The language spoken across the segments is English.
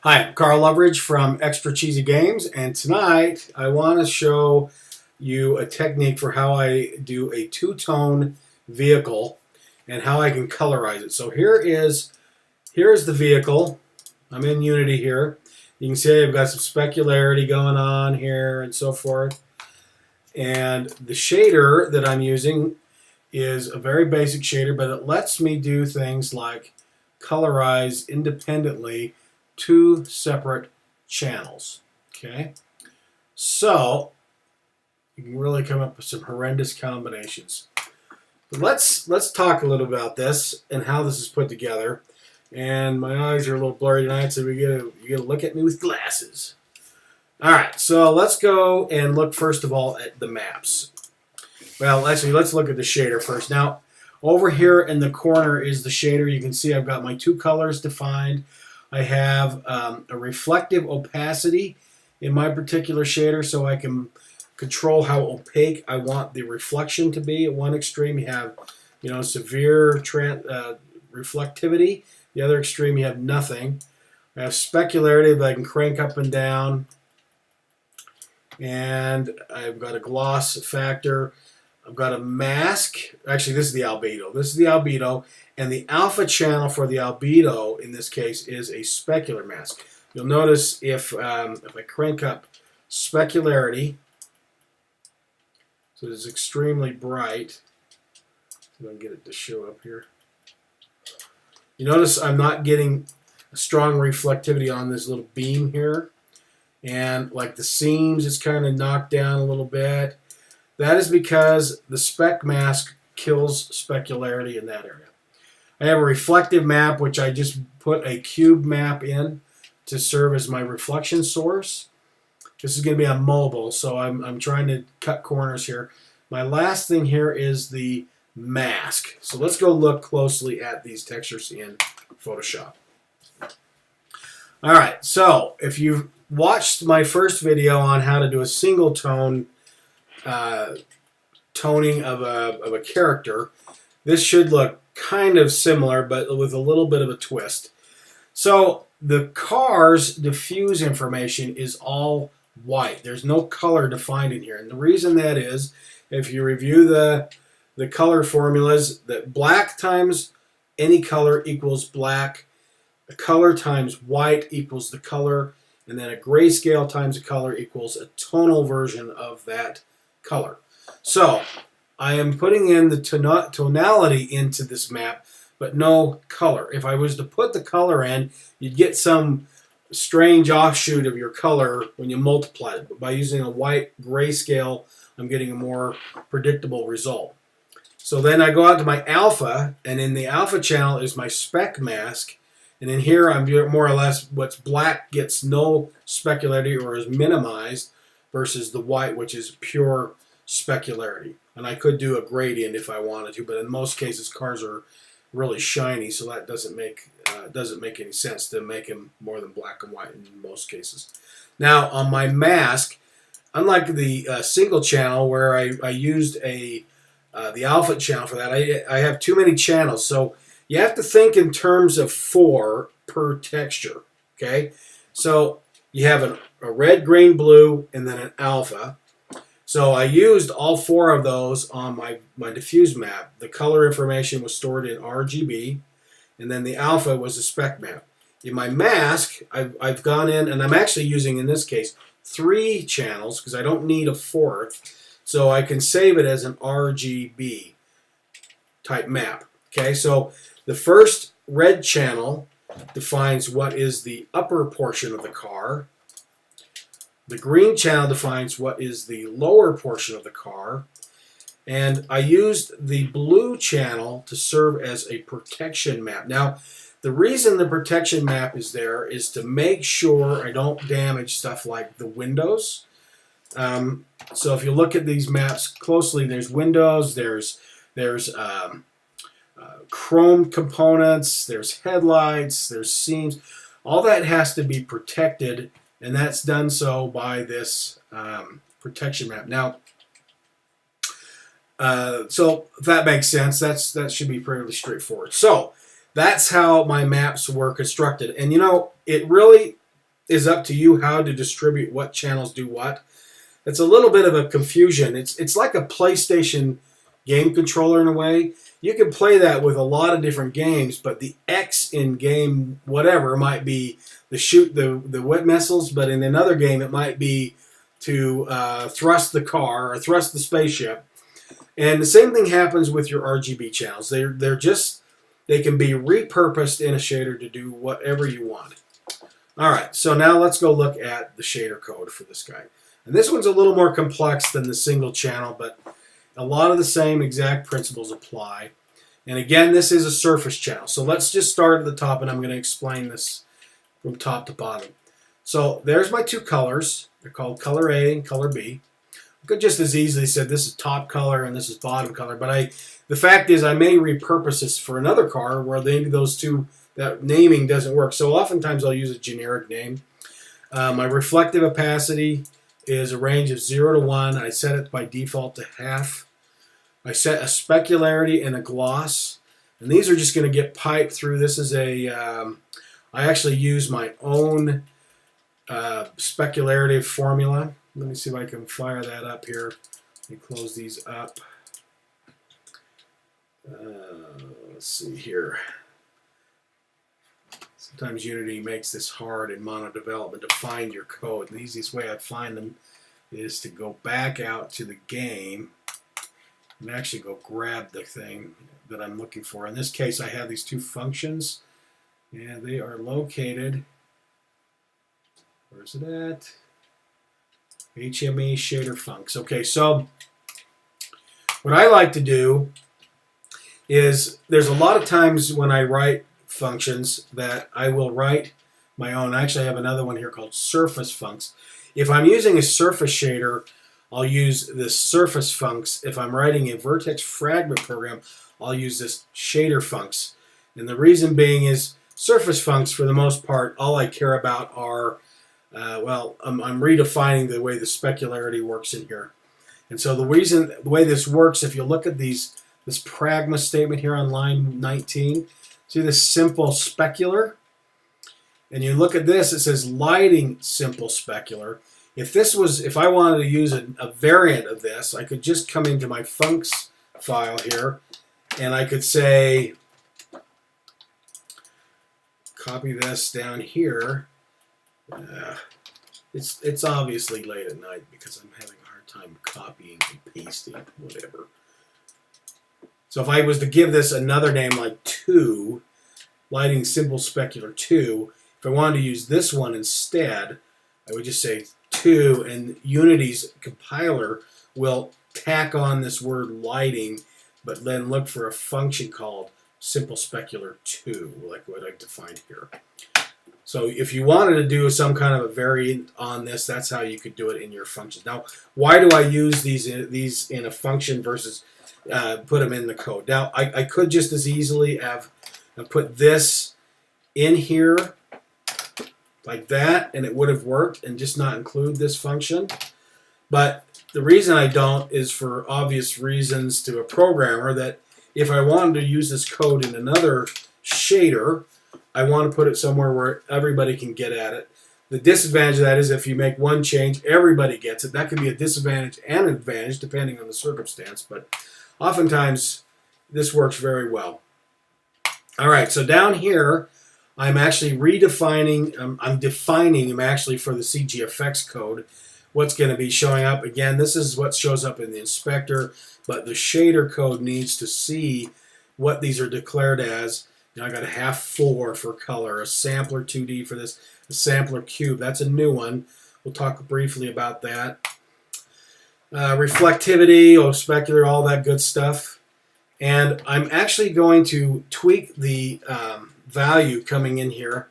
Hi, I'm Carl Loveridge from Extra Cheesy Games, and tonight I want to show you a technique for how I do a two-tone vehicle and how I can colorize it. So here's the vehicle. I'm in Unity here. You can see I've got some specularity going on here and so forth. And the shader that I'm using is a very basic shader, but it lets me do things like colorize independently two separate channels. Okay, so you can really come up with some horrendous combinations. But let's talk a little about this and how this is put together. And my eyes are a little blurry tonight, so you gotta look at me with glasses. All right, so let's go and look first of all at the maps. Well, actually, let's look at the shader first. Now, over here in the corner is the shader. You can see I've got my two colors defined. I have a reflective opacity in my particular shader, so I can control how opaque I want the reflection to be. At one extreme, you have, severe reflectivity. The other extreme, you have nothing. I have specularity that I can crank up and down, and I've got a gloss factor. I've got a mask. Actually, this is the albedo. This is the albedo. And the alpha channel for the albedo, in this case, is a specular mask. You'll notice if I crank up specularity, so it's extremely bright. I'm going to get it to show up here. You notice I'm not getting a strong reflectivity on this little beam here. And like the seams, it's kind of knocked down a little bit. That is because the spec mask kills specularity in that area. I have a reflective map, which I just put a cube map in to serve as my reflection source. This is going to be on mobile, so I'm trying to cut corners here. My last thing here is the mask. So let's go look closely at these textures in Photoshop. All right, so if you've watched my first video on how to do a single tone toning of a character, this should look kind of similar, but with a little bit of a twist. So the car's diffuse information is all white. There's no color defined in here. And the reason that is, if you review the color formulas, that black times any color equals black, a color times white equals the color, and then a grayscale times a color equals a tonal version of that color. So I am putting in the tonality into this map, but no color. If I was to put the color in, you'd get some strange offshoot of your color when you multiply it. But by using a white grayscale, I'm getting a more predictable result. So then I go out to my alpha, and in the alpha channel is my spec mask. And in here, I'm more or less what's black gets no specularity or is minimized versus the white, which is pure specularity. And I could do a gradient if I wanted to, but in most cases, cars are really shiny, so that doesn't make any sense to make them more than black and white in most cases. Now, on my mask, unlike the single channel where I used the alpha channel for that, I have too many channels, so you have to think in terms of 4 per texture. Okay, so you have a red, green, blue, and then an alpha. So I used all 4 of those on my diffuse map. The color information was stored in RGB, and then the alpha was a spec map. In my mask, I've gone in, and I'm actually using, in this case, 3 channels because I don't need a 4th. So I can save it as an RGB type map. Okay, so the first red channel defines what is the upper portion of the car. The green channel defines what is the lower portion of the car. And I used the blue channel to serve as a protection map. Now, the reason the protection map is there is to make sure I don't damage stuff like the windows. So if you look at these maps closely, there's windows, there's chrome components, there's headlights, there's seams. All that has to be protected, and that's done so by this protection map. Now, so if that makes sense, that should be pretty straightforward. So that's how my maps were constructed. And it really is up to you how to distribute what channels do what. It's a little bit of a confusion. It's like a PlayStation game controller in a way. You can play that with a lot of different games, but the X in game whatever might be to shoot the wet missiles, but in another game it might be to thrust the car or thrust the spaceship. And the same thing happens with your RGB channels. They can be repurposed in a shader to do whatever you want. All right, so now let's go look at the shader code for this guy. And this one's a little more complex than the single channel, but a lot of the same exact principles apply. And again, this is a surface channel. So let's just start at the top, and I'm going to explain this from top to bottom. So there's my two colors. They're called color A and color B. I could just as easily said this is top color and this is bottom color, but the fact is I may repurpose this for another car where maybe those two, that naming doesn't work. So oftentimes I'll use a generic name. My reflective opacity is a range of 0 to 1. I set it by default to half. I set a specularity and a gloss. And these are just going to get piped through. This is I actually use my own specularity formula. Let me see if I can fire that up here. Let me close these up. Let's see here. Sometimes Unity makes this hard in mono development to find your code. The easiest way I find them is to go back out to the game and actually go grab the thing that I'm looking for. In this case, I have these two functions, and they are located. Where's it at? HME shader funcs. Okay, so what I like to do is there's a lot of times when I write functions that I will write my own. Actually, I have another one here called surface funcs. If I'm using a surface shader, I'll use this surface funcs. If I'm writing a vertex fragment program, I'll use this shader funcs. And the reason being is surface funcs, for the most part, all I care about are, I'm redefining the way the specularity works in here. And so the way this works, if you look at this pragma statement here on line 19, see this simple specular? And you look at this, it says lighting simple specular. If I wanted to use a variant of this, I could just come into my funcs file here, and I could say, copy this down here. It's obviously late at night because I'm having a hard time copying and pasting, whatever. So if I was to give this another name like 2, lighting simple specular 2, if I wanted to use this one instead, I would just say 2, and Unity's compiler will tack on this word lighting, but then look for a function called simple specular 2, like what I defined here. So if you wanted to do some kind of a variant on this, that's how you could do it in your functions. Now, why do I use these in a function versus put them in the code? Now, I could just as easily have put this in here like that, and it would have worked, and just not include this function. But the reason I don't is for obvious reasons to a programmer, that if I wanted to use this code in another shader, I want to put it somewhere where everybody can get at it. The disadvantage of that is if you make one change, everybody gets it. That could be a disadvantage and an advantage depending on the circumstance, but oftentimes this works very well. All right, so down here, I'm actually redefining, I'm defining actually for the CGFX code what's going to be showing up. Again, this is what shows up in the inspector, but the shader code needs to see what these are declared as. Now I got a half 4 for color, a sampler 2D for this, a sampler cube. That's a new one. We'll talk briefly about that. Reflectivity, specular, all that good stuff. And I'm actually going to tweak the value coming in here.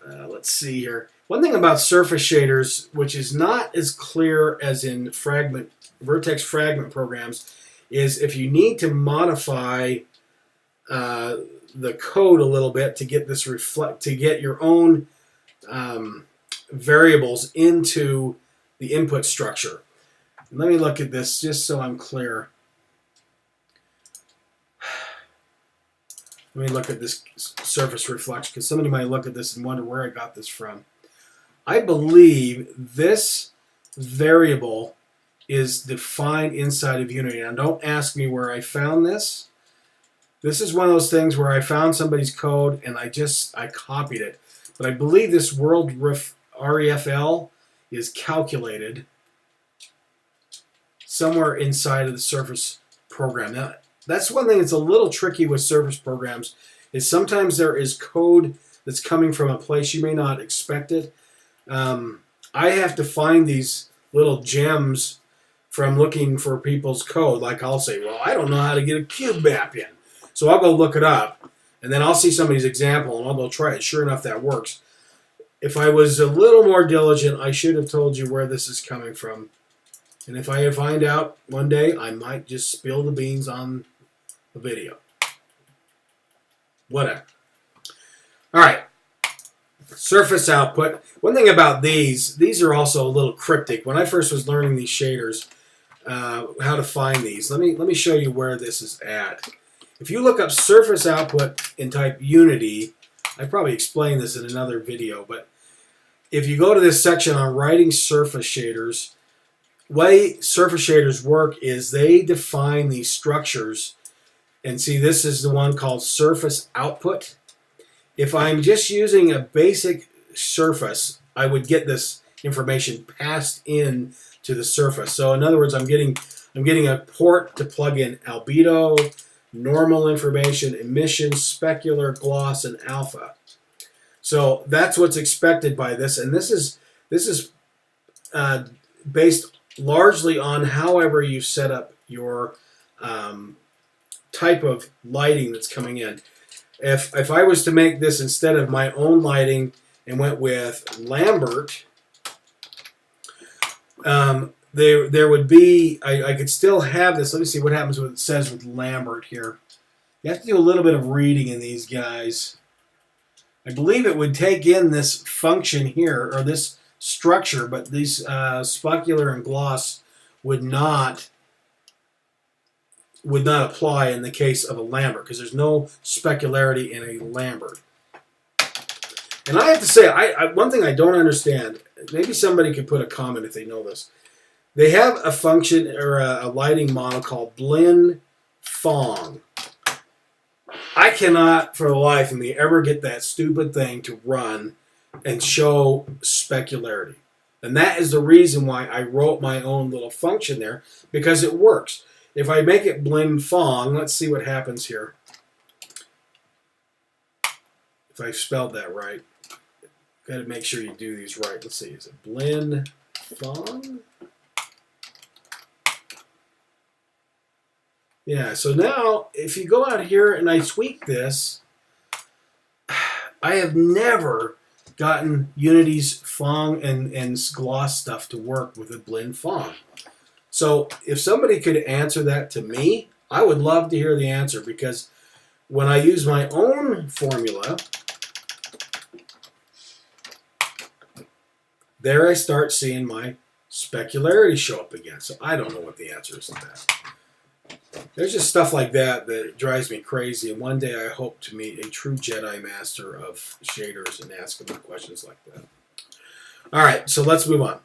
Let's see here. One thing about surface shaders, which is not as clear as in vertex fragment programs, is if you need to modify the code a little bit to get this to get your own variables into the input structure. Let me look at this just so I'm clear. Let me look at this surface reflection, because somebody might look at this and wonder where I got this from. I believe this variable is defined inside of Unity. Now, don't ask me where I found this. This is one of those things where I found somebody's code and I copied it. But I believe this world REFL is calculated somewhere inside of the Surface program. Now, that's one thing that's a little tricky with Surface programs, is sometimes there is code that's coming from a place you may not expect it. I have to find these little gems from looking for people's code. Like I'll say, well, I don't know how to get a cube map in. So I'll go look it up, and then I'll see somebody's example, and I'll go try it. Sure enough, that works. If I was a little more diligent, I should have told you where this is coming from. And if I find out one day, I might just spill the beans on the video. Whatever. All right. Surface output. One thing about these are also a little cryptic. When I first was learning these shaders, how to find these, let me show you where this is at. If you look up surface output and type Unity, I probably explained this in another video, but if you go to this section on writing surface shaders, the way surface shaders work is they define these structures, and see, this is the one called surface output. If I'm just using a basic surface, I would get this information passed in to the surface. So in other words, I'm getting a port to plug in albedo, normal information, emission, specular, gloss, and alpha. So that's what's expected by this, and this is based largely on however you set up your type of lighting that's coming in. If I was to make this instead of my own lighting and went with Lambert, there would be, I could still have this. Let me see what happens when it says with Lambert here. You have to do a little bit of reading in these guys. I believe it would take in this function here, or this structure, but these specular and gloss would not apply in the case of a Lambert, because there's no specularity in a Lambert. And I have to say, one thing I don't understand, maybe somebody could put a comment if they know this. They have a function or a lighting model called blend Fong. I cannot, for the life of me, ever get that stupid thing to run and show specularity. And that is the reason why I wrote my own little function there, because it works. If I make it blend Fong, let's see what happens here. If I spelled that right. Got to make sure you do these right. Let's see, is it blend Fong? Yeah, so now if you go out here and I tweak this, I have never gotten Unity's Fong and gloss stuff to work with a blend Fong. So if somebody could answer that to me, I would love to hear the answer, because when I use my own formula, there I start seeing my specularity show up again. So I don't know what the answer is to that. There's just stuff like that that drives me crazy, and one day I hope to meet a true Jedi master of shaders and ask him questions like that. All right, so let's move on.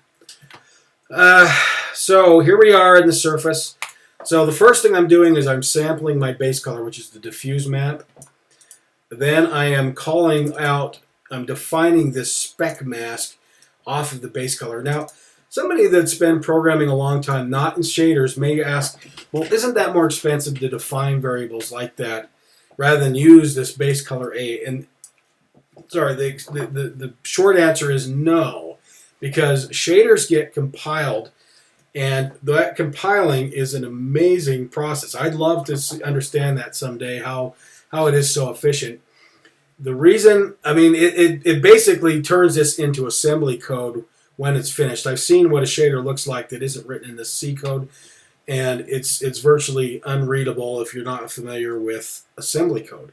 So here we are in the surface. So the first thing I'm doing is I'm sampling my base color, which is the diffuse map. Then I am calling out, I'm defining this spec mask off of the base color. Now, somebody that's been programming a long time, not in shaders, may ask, well, isn't that more expensive to define variables like that rather than use this base color A? And sorry, the short answer is no, because shaders get compiled, and that compiling is an amazing process. I'd love to understand that someday, how it is so efficient. The reason, I mean, it basically turns this into assembly code when it's finished. I've seen what a shader looks like that isn't written in the C code, and it's virtually unreadable if you're not familiar with assembly code.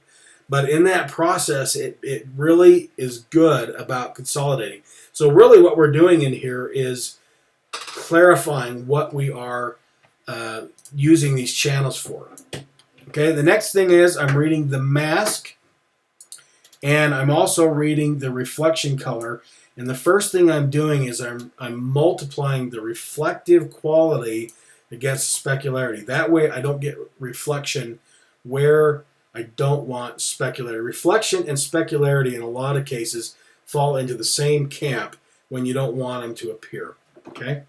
But in that process, it really is good about consolidating. So really what we're doing in here is clarifying what we are using these channels for. Okay, the next thing is I'm reading the mask, And I'm also reading the reflection color. And the first thing I'm doing is I'm multiplying the reflective quality against specularity. That way I don't get reflection where I don't want specularity. Reflection and specularity in a lot of cases fall into the same camp when you don't want them to appear. Okay.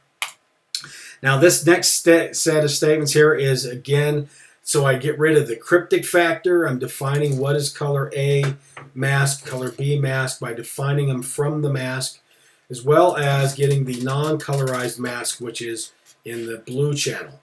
Now this next set of statements here is, again, so I get rid of the cryptic factor. I'm defining what is color A mask, color B mask by defining them from the mask, as well as getting the non-colorized mask, which is in the blue channel.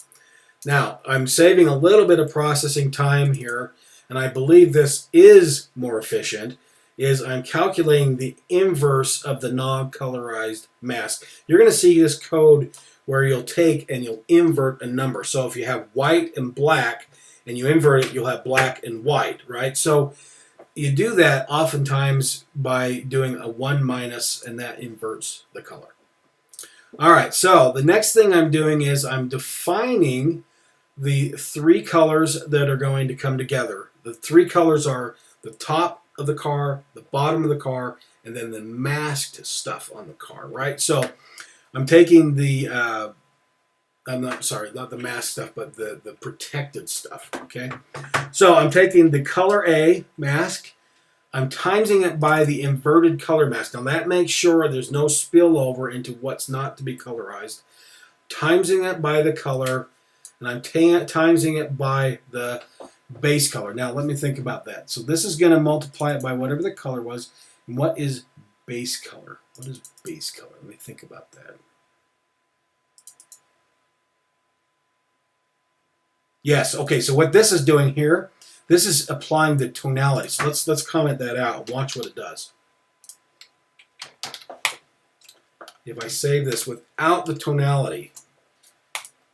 Now, I'm saving a little bit of processing time here, and I believe this is more efficient, is I'm calculating the inverse of the non-colorized mask. You're going to see this code where you'll take and you'll invert a number. So if you have white and black and you invert it, you'll have black and white, right? So you do that oftentimes by doing a 1 minus, and that inverts the color. All right, so the next thing I'm doing is I'm defining the three colors that are going to come together. The three colors are the top of the car, the bottom of the car, and then the masked stuff on the car, right? So I'm taking the, I'm not the masked stuff, but the protected stuff, okay? So I'm taking the color A mask, I'm timesing it by the inverted color mask. Now that makes sure there's no spillover into what's not to be colorized. Timesing it by the color, and I'm timesing it by the base color. Now let me think about that. So this is going to multiply it by whatever the color was. And what is base color? What is base color? Let me think about that. Yes, okay, so what this is doing here, this is applying the tonality. So let's comment that out and watch what it does. If I save this without the tonality,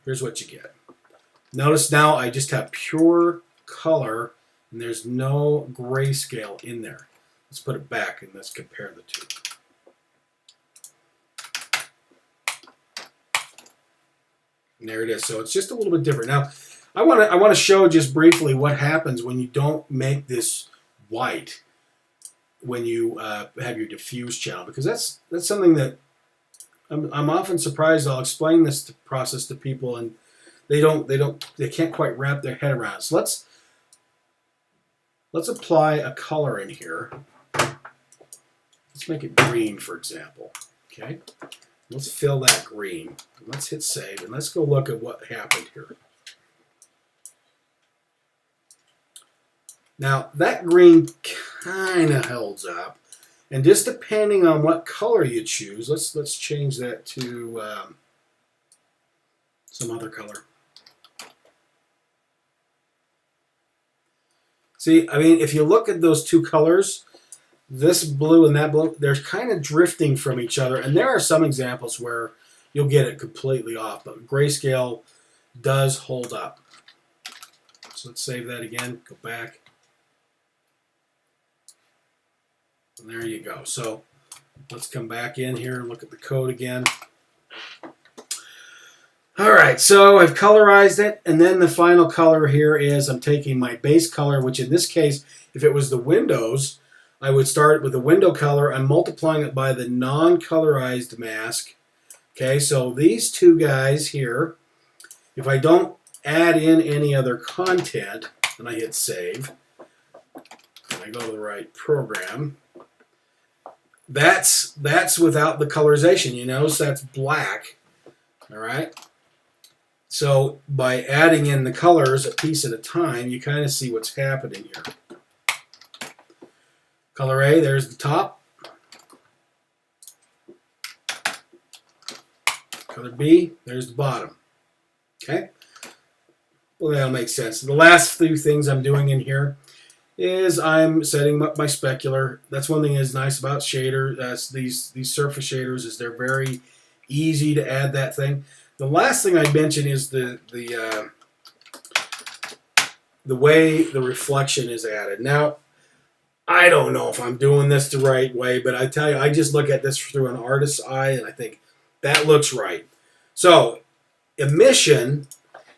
here's what you get. Notice now I just have pure color and there's no grayscale in there. Let's put it back and let's compare the two. And there it is. So it's just a little bit different. Now, I want to show just briefly what happens when you don't make this white when you have your diffuse channel, because that's something that I'm often surprised. I'll explain this process to people and they can't quite wrap their head around it. So let's apply a color in here. Let's make it green, for example. Okay, let's fill that green. Let's hit save and let's go look at what happened here. Now that green kind of holds up, and just depending on what color you choose, let's change that to some other color. See, I mean, if you look at those two colors, this blue and that blue, they're kind of drifting from each other, and there are some examples where you'll get it completely off, but grayscale does hold up. So let's save that again, go back. And there you go. So let's come back in here and look at the code again. All right, so I've colorized it, and then the final color here is I'm taking my base color, which in this case, if it was the windows, I would start with the window color. I'm multiplying it by the non-colorized mask. Okay, so these two guys here, if I don't add in any other content, and I hit save, and I go to the right program, that's without the colorization. You notice that's black. All right. So by adding in the colors a piece at a time, you kind of see what's happening here. Color A, there's the top. Color B, there's the bottom. Okay. Well, that'll make sense. The last few things I'm doing in here is I'm setting up my specular. That's one thing that's nice about shader. That's these surface shaders is they're very easy to add that thing. The last thing I mention is the way the reflection is added. Now, I don't know if I'm doing this the right way, but I tell you, I just look at this through an artist's eye and I think that looks right. So emission,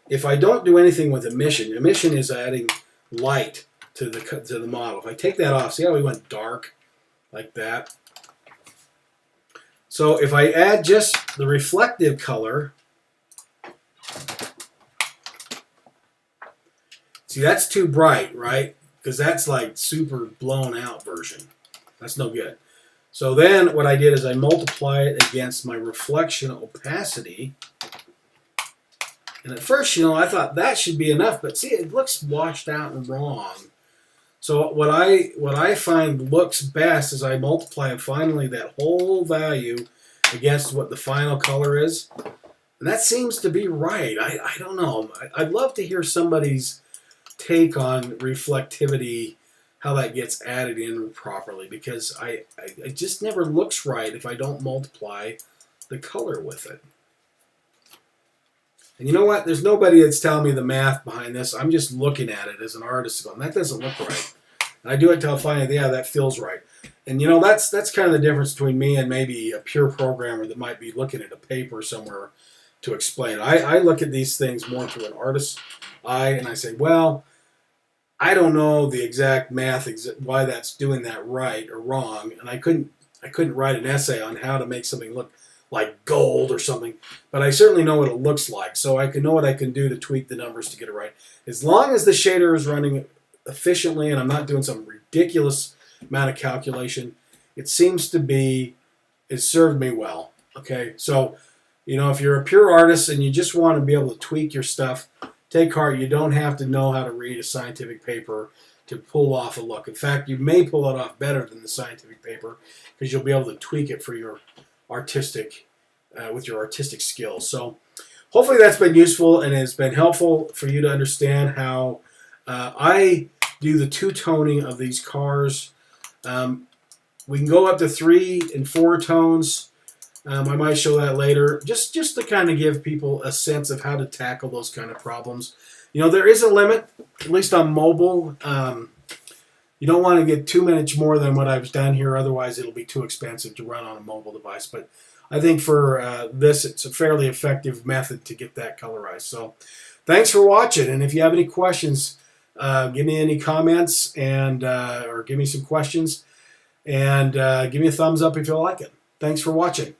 if I don't do anything with emission is adding light to the model. If I take that off, see how we went dark like that? So if I add just the reflective color, see, that's too bright, right? Because that's like super blown out version. That's no good. So then what I did is I multiply it against my reflection opacity. And at first, I thought that should be enough, but see, it looks washed out and wrong. So what I find looks best is I multiply finally that whole value against what the final color is. And that seems to be right. I don't know. I'd love to hear somebody's take on reflectivity, how that gets added in properly, because it just never looks right if I don't multiply the color with it. And you know what? There's nobody that's telling me the math behind this. I'm just looking at it as an artist going, that doesn't look right. And I do it until I find, yeah, that feels right. And that's kind of the difference between me and maybe a pure programmer that might be looking at a paper somewhere to explain. I look at these things more through an artist's eye, and I say, well, I don't know the exact math, why that's doing that right or wrong, and I couldn't write an essay on how to make something look like gold or something, but I certainly know what it looks like, so I can know what I can do to tweak the numbers to get it right. As long as the shader is running efficiently and I'm not doing some ridiculous amount of calculation, it seems to be, it served me well. Okay, so if you're a pure artist and you just want to be able to tweak your stuff, take heart. You don't have to know how to read a scientific paper to pull off a look. In fact, you may pull it off better than the scientific paper because you'll be able to tweak it for your artistic, with your artistic skills. So hopefully that's been useful and has been helpful for you to understand how I do the two-toning of these cars. We can go up to 3 and 4 tones. I might show that later, just to kind of give people a sense of how to tackle those kind of problems. There is a limit, at least on mobile. You don't want to get too much more than what I've done here, otherwise it'll be too expensive to run on a mobile device. But I think for this, it's a fairly effective method to get that colorized. So thanks for watching, and if you have any questions, give me any comments and or give me some questions, and give me a thumbs up if you like it. Thanks for watching.